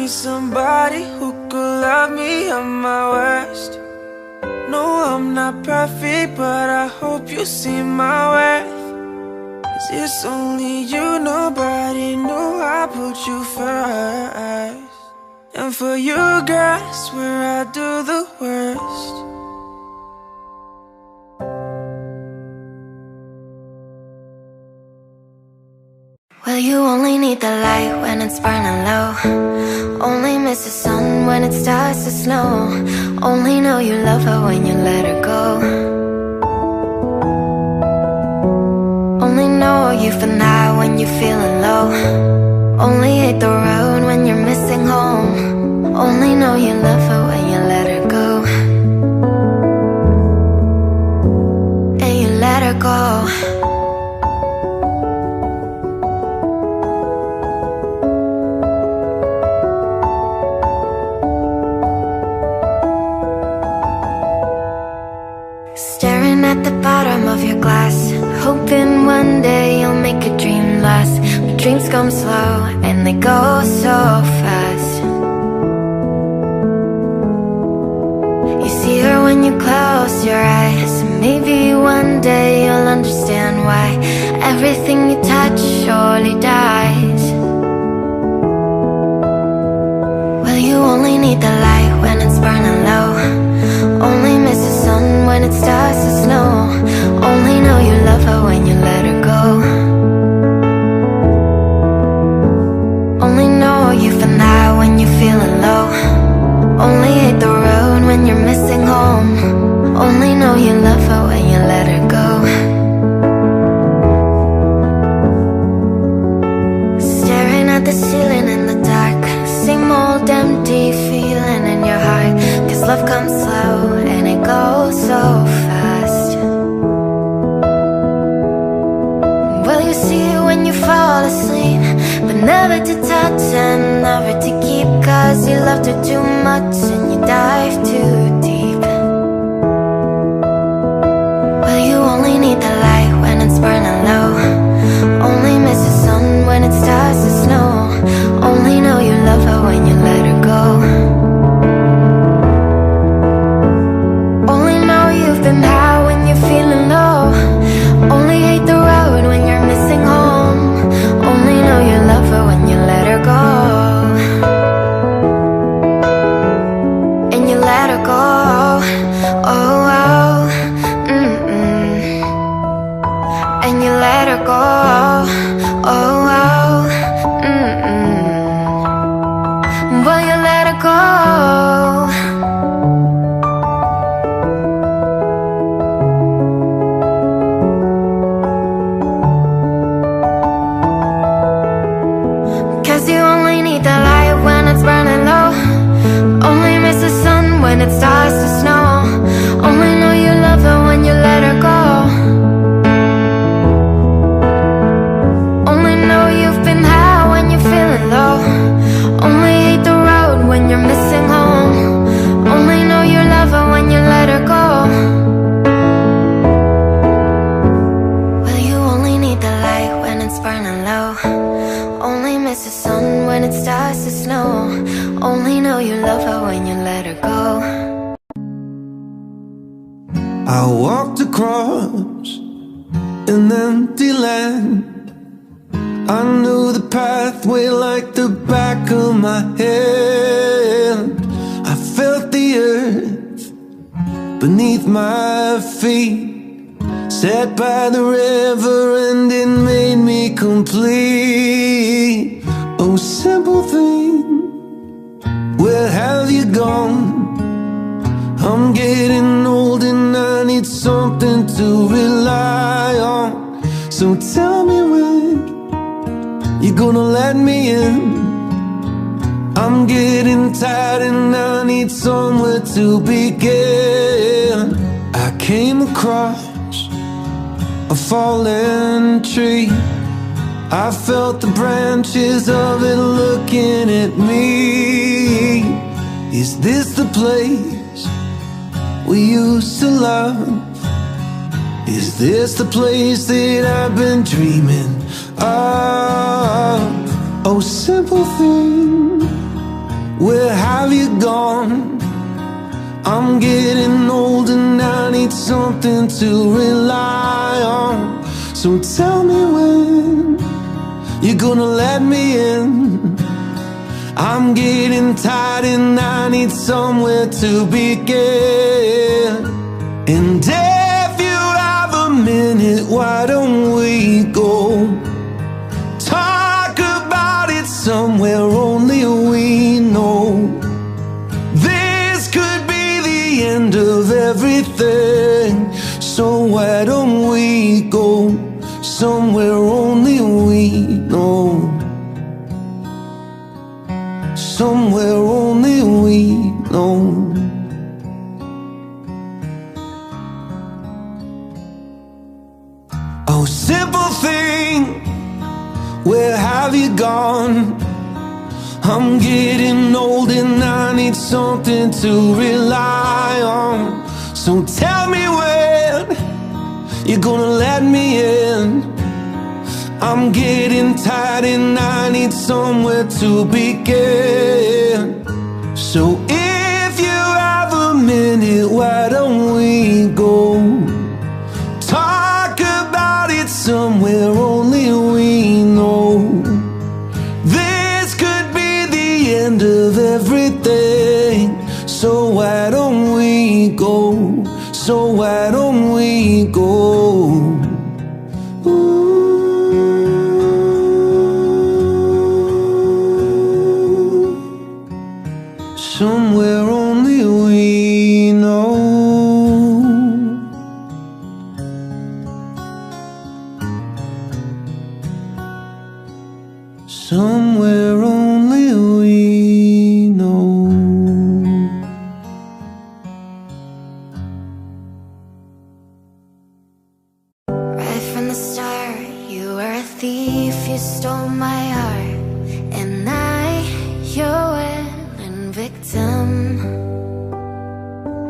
need somebody who could love me at my worst. No, I'm not perfect, but I hope you see my worth. 'Cause it's only you, nobody knew I put you first. And for you, girl, I swear I do the worst. Well, you only need the light when it's burning low. Only miss the sun when it starts to snow. Only know you love her when you let her go. Only know you've been high when you're feeling low. Only hate the road when you're missing home. Only know you love her when you let her go. And you let her go. Staring at the bottom of your glass, hoping one day you'll make a dream last. But dreams come slow and they go so fast. You see her when you close your eyes, and maybe one day you'll understand why everything you touch surely dies. Well, you only need the light when it's burning low. Only miss the sun when it starts to snow. Only know you love her when you let her go. Only know you've been high when you're feeling low. Only hate the road when you're missing home. Only know you love her when you let her go. Staring at the ceiling in the dark, same old empty feeling in your heart. 'Cause love comes slow and it goes so fast. Well, you see it when you fall asleep, but never to touch and never to keep. 'Cause you loved her too much and you dive too deep. Well, you only need the light when it's burning low. Only miss the sun when it starts to snow. Only know you love her when you let her go. Only know you've been high when you're feeling low. Only hate the road when you're missing home. Only know you love her when you let her go. And you let her go. Oh, oh, and you let her go. Oh, oh, well, you let her go. You only need the light when it's burning low. Only miss the sun when it starts to snow. Only know you love her when you let her go. Only know you've been high when you're feeling low. Only hate the road when you're missing home. Only know you love her when you let her go. Well, you only need the light when it's burning low. Only miss the sun when it starts to snow. Only know you love her when you let her go. I walked across an empty land. I knew the pathway like the back of my hand. I felt the earth beneath my feet, sat by the river and it made me complete. Oh, simple thing, where have you gone? I'm getting old and I need something to rely on. So tell me when you're gonna let me in. I'm getting tired and I need somewhere to begin. I came across a fallen tree. I felt the branches of it looking at me. Is this the place we used to love? Is this the place that I've been dreaming of? Oh, simple thing, where have you gone? I'm getting old and I need something to rely on. So tell me when you're gonna let me in. I'm getting tired and I need somewhere to begin. And if you have a minute, why don't we go talk about it somewhere only we know? This could be the end of everything, so why don't we go somewhere only we know? Somewhere only we know. Oh, simple thing, where have you gone? I'm getting old and I need something to rely on. So tell me when you're gonna let me in. I'm getting tired and I need somewhere to begin. So if you have a minute, why don't we go talk about it somewhere only we know? This could be the end of everything, so why don't we go? So why don't we go? Somewhere only we know. Somewhere only we know. Right from the start, you were a thief, you stole my heart. And I, your victim.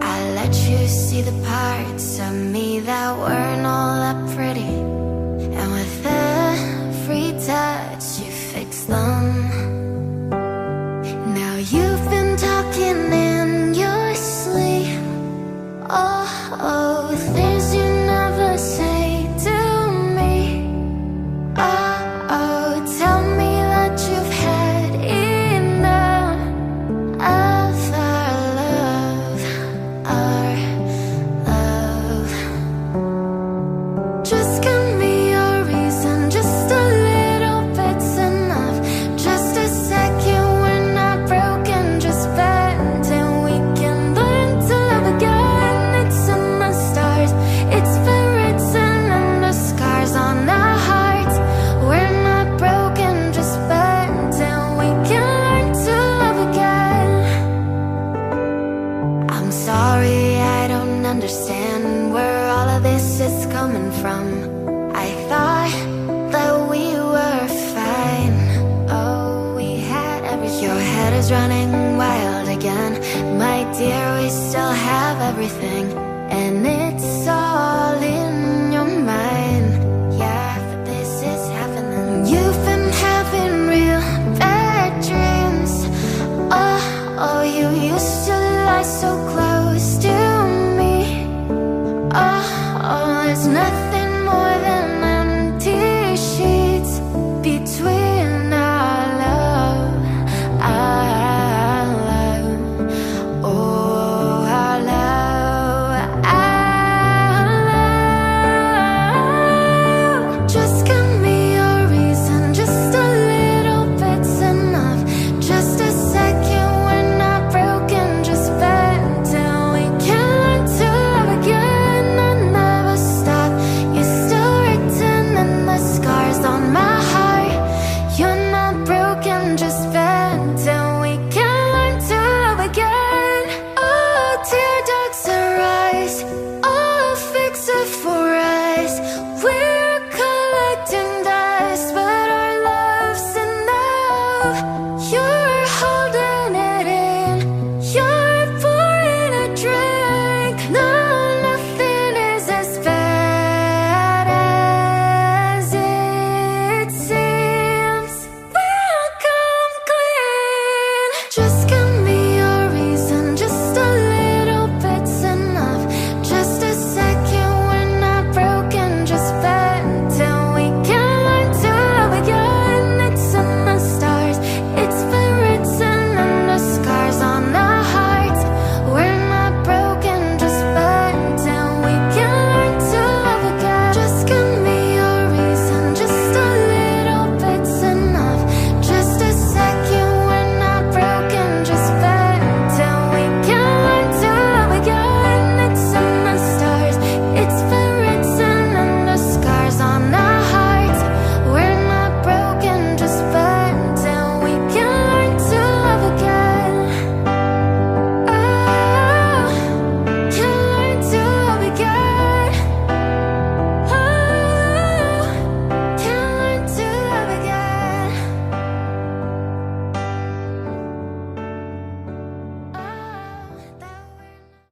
I let you see the parts of me that weren't all that pretty, and with every touch you fix them. Now you've been talking in your sleep. Oh, things you never say to me. Oh, tell me that you've had enough of our love. Just give me a reason, just a little bit's enough. Just a second, we're not broken, just bent, and we can learn to love again. It's in the stars, it's been written in the scars on our hearts. We're not broken, just bent, and we can learn to love again. I'm sorry, I don't understand where all of this is coming from. I thought that we were fine. Oh, we had everything. Your head is running wild again. My dear, we still have everything.